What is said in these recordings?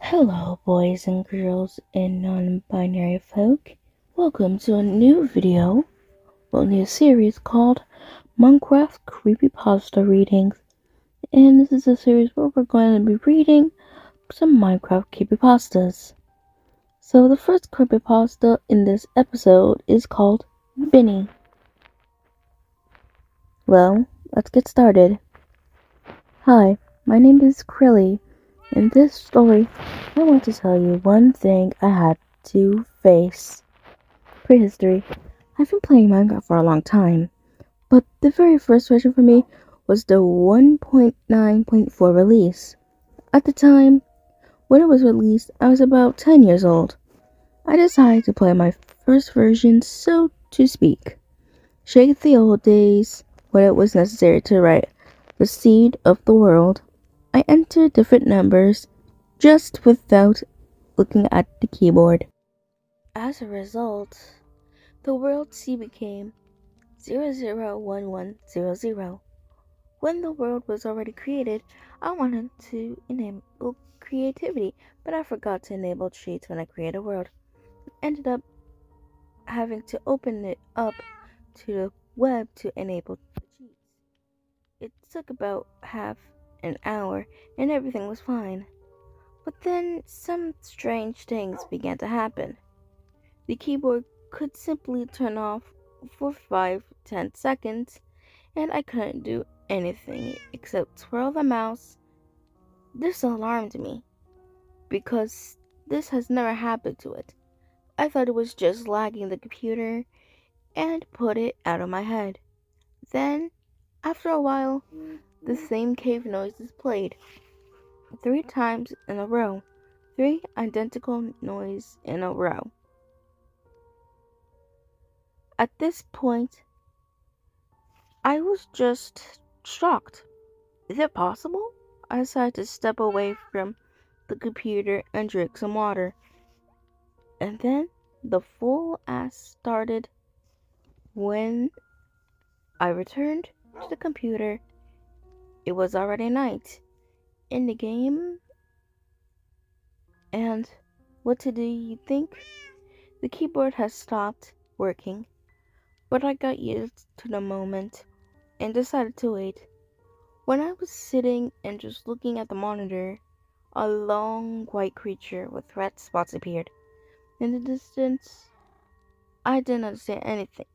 Hello, boys and girls and non-binary folk. Welcome to a new video, new series called Minecraft Creepypasta Readings. And this is a series where we're going to be reading some Minecraft creepypastas. So the first creepypasta in this episode is called Benny. Well, let's get started. Hi, my name is Krilly. In this story, I want to tell you one thing I had to face. Prehistory. I've been playing Minecraft for a long time, but the very first version for me was the 1.9.4 release. At the time, when it was released, I was about 10 years old. I decided to play my first version, so to speak. Shake the old days when it was necessary to write the seed of the world. I entered different numbers just without looking at the keyboard. As a result, the world C became 001100. When the world was already created, I wanted to enable creativity, but I forgot to enable cheats when I created a world. Ended up having to open it up to the web to enable the cheats. It took about half an hour and everything was fine. But then some strange things began to happen. The keyboard could simply turn off for 5-10 seconds, and I couldn't do anything except twirl the mouse. This alarmed me, because this has never happened to it. I thought it was just lagging the computer, and put it out of my head. Then, after a while, the same cave noises played. 3 times in a row. 3 identical noises in a row. At this point, I was just shocked. Is it possible? I decided to step away from the computer and drink some water. And then the full ass started. When I returned to the computer, it was already night in the game. And what to do you think? The keyboard has stopped working, but I got used to the moment and decided to wait. When I was sitting and just looking at the monitor, a long white creature with red spots appeared. In the distance, I didn't understand anything,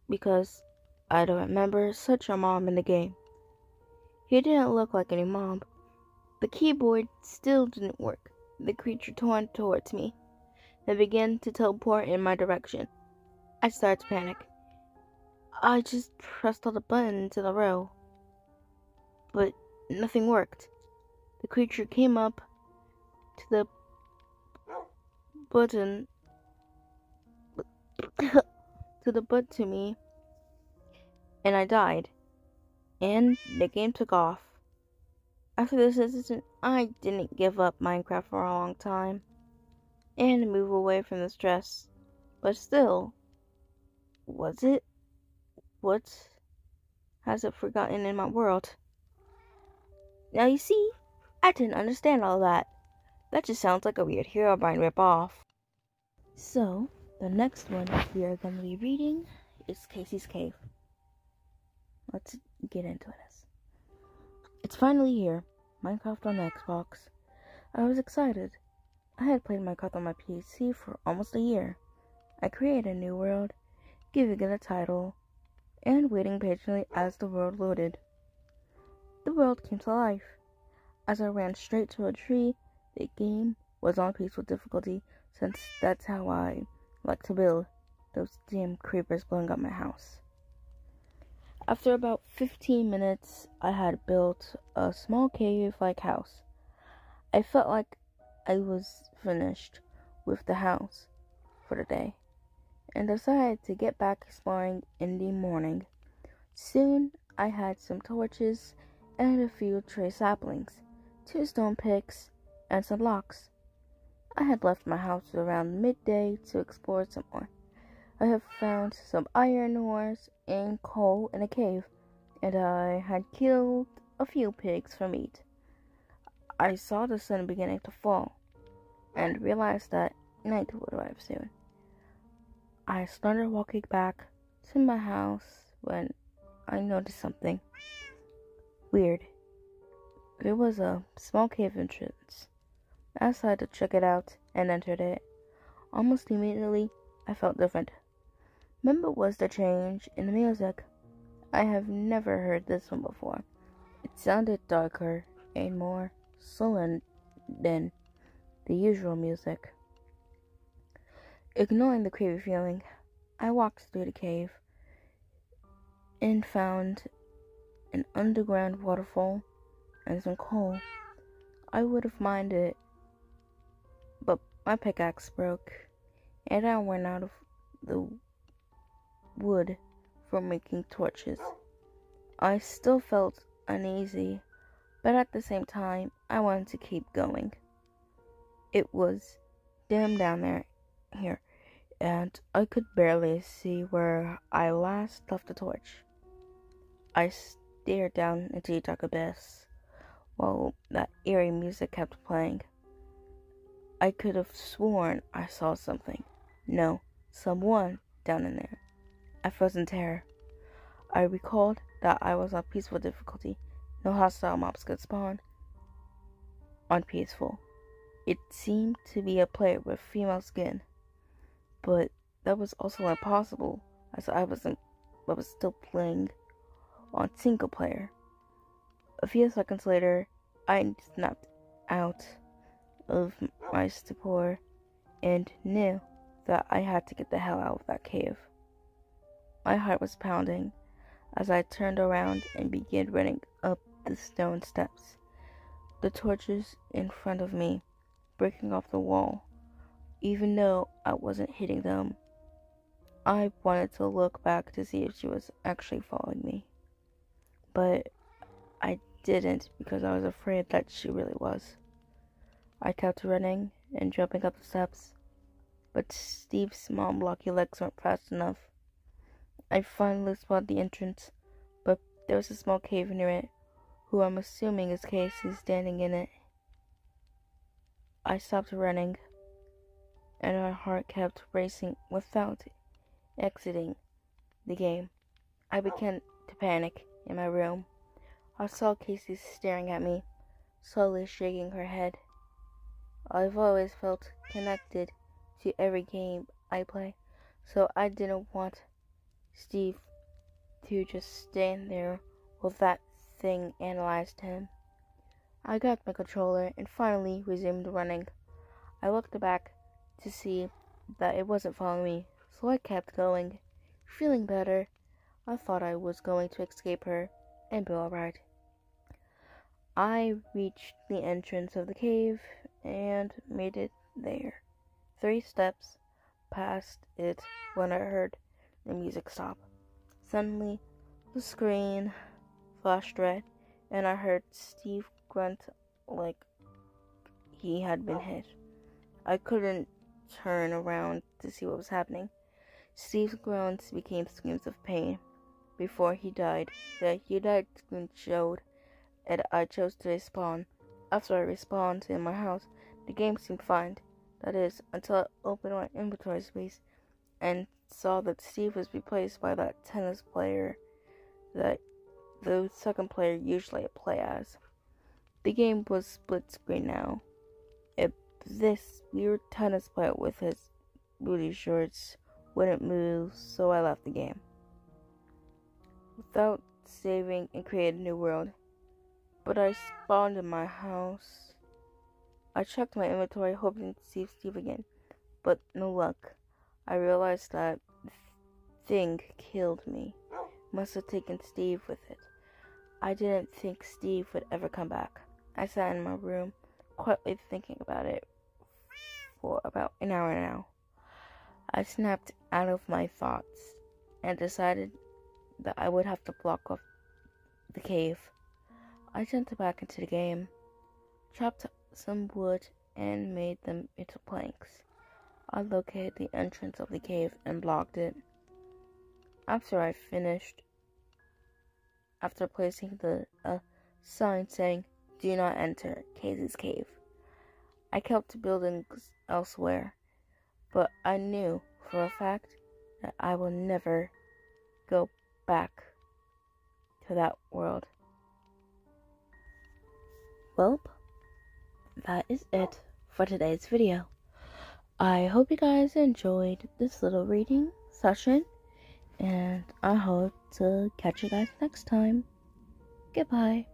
because I don't remember such a mob in the game. He didn't look like any mob. The keyboard still didn't work. The creature turned towards me and began to teleport in my direction. I started to panic. I just pressed all the buttons in a row, but nothing worked. The creature came up to the button to me, and I died. And the game took off. After this incident, I didn't give up Minecraft for a long time and move away from the stress. But still, was it? What has it forgotten in my world? Now you see, I didn't understand all that. That just sounds like a weird Herobrine ripoff. So, the next one we are going to be reading is Casey's Cave. Let's get into this. It's finally here, Minecraft on Xbox. I was excited. I had played Minecraft on my PC for almost a year. I created a new world, giving it a title, and waiting patiently as the world loaded. The world came to life. As I ran straight to a tree, the game was on peaceful difficulty, since that's how I like to build. Those damn creepers blowing up my house. After about 15 minutes, I had built a small cave-like house. I felt like I was finished with the house for the day, and decided to get back exploring in the morning. Soon, I had some torches and a few tree saplings, 2 stone picks, and some blocks. I had left my house around midday to explore some more. I have found some iron ores and coal in a cave, and I had killed a few pigs for meat. I saw the sun beginning to fall. and realized that night would arrive soon. I started walking back to my house when I noticed something weird. There was a small cave entrance. I decided to check it out and entered it. Almost immediately, I felt different. Remember was the change in the music. I have never heard this one before. It sounded darker and more sullen than the usual music. Ignoring the creepy feeling, I walked through the cave and found an underground waterfall and some coal. I would have minded, but my pickaxe broke, and I ran out of the wood for making torches. I still felt uneasy, but at the same time, I wanted to keep going. It was dim down here, and I could barely see where I last left the torch. I stared down into the dark abyss while that eerie music kept playing. I could have sworn I saw something. No, someone down in there. I froze in terror. I recalled that I was on peaceful difficulty. No hostile mobs could spawn on peaceful. It seemed to be a player with female skin, but that was also impossible as I was still playing on single player. A few seconds later, I snapped out of my stupor and knew that I had to get the hell out of that cave. My heart was pounding as I turned around and began running up the stone steps, the torches in front of me breaking off the wall. Even though I wasn't hitting them, I wanted to look back to see if she was actually following me. But I didn't because I was afraid that she really was. I kept running and jumping up the steps, but Steve's small blocky legs weren't fast enough. I finally spotted the entrance, but there was a small cave near it, who I'm assuming is Casey standing in it. I stopped running, and my heart kept racing without exiting the game. I began to panic in my room. I saw Casey staring at me, slowly shaking her head. I've always felt connected to every game I play, so I didn't want Steve to just stand there while that thing analyzed him. I grabbed my controller and finally resumed running. I looked back to see that it wasn't following me, so I kept going. Feeling better, I thought I was going to escape her and be alright. I reached the entrance of the cave and made it there. 3 steps past it when I heard the music stop. Suddenly, the screen flashed red, and I heard Steve grunt like he had been hit. I couldn't turn around to see what was happening. Steve's groans became screams of pain. Before he died, the "he died" screen showed, and I chose to respawn. After I respawned in my house, the game seemed fine. That is, until I opened my inventory space and saw that Steve was replaced by that tennis player that the second player usually play as. The game was split screen now. This weird tennis player with his booty shorts wouldn't move, so I left the game. Without saving and created a new world, but I spawned in my house. I checked my inventory hoping to see Steve again, but no luck. I realized that thing killed me. Must have taken Steve with it. I didn't think Steve would ever come back. I sat in my room, quietly thinking about it for about an hour now. I snapped out of my thoughts and decided that I would have to block off the cave. I jumped back into the game, chopped some wood, and made them into planks. I located the entrance of the cave and blocked it. After I finished, after placing the sign saying, "Do not enter Casey's cave," I kept buildings elsewhere, but I knew for a fact that I will never go back to that world. Well, that is it for today's video. I hope you guys enjoyed this little reading session, and I hope to catch you guys next time. Goodbye.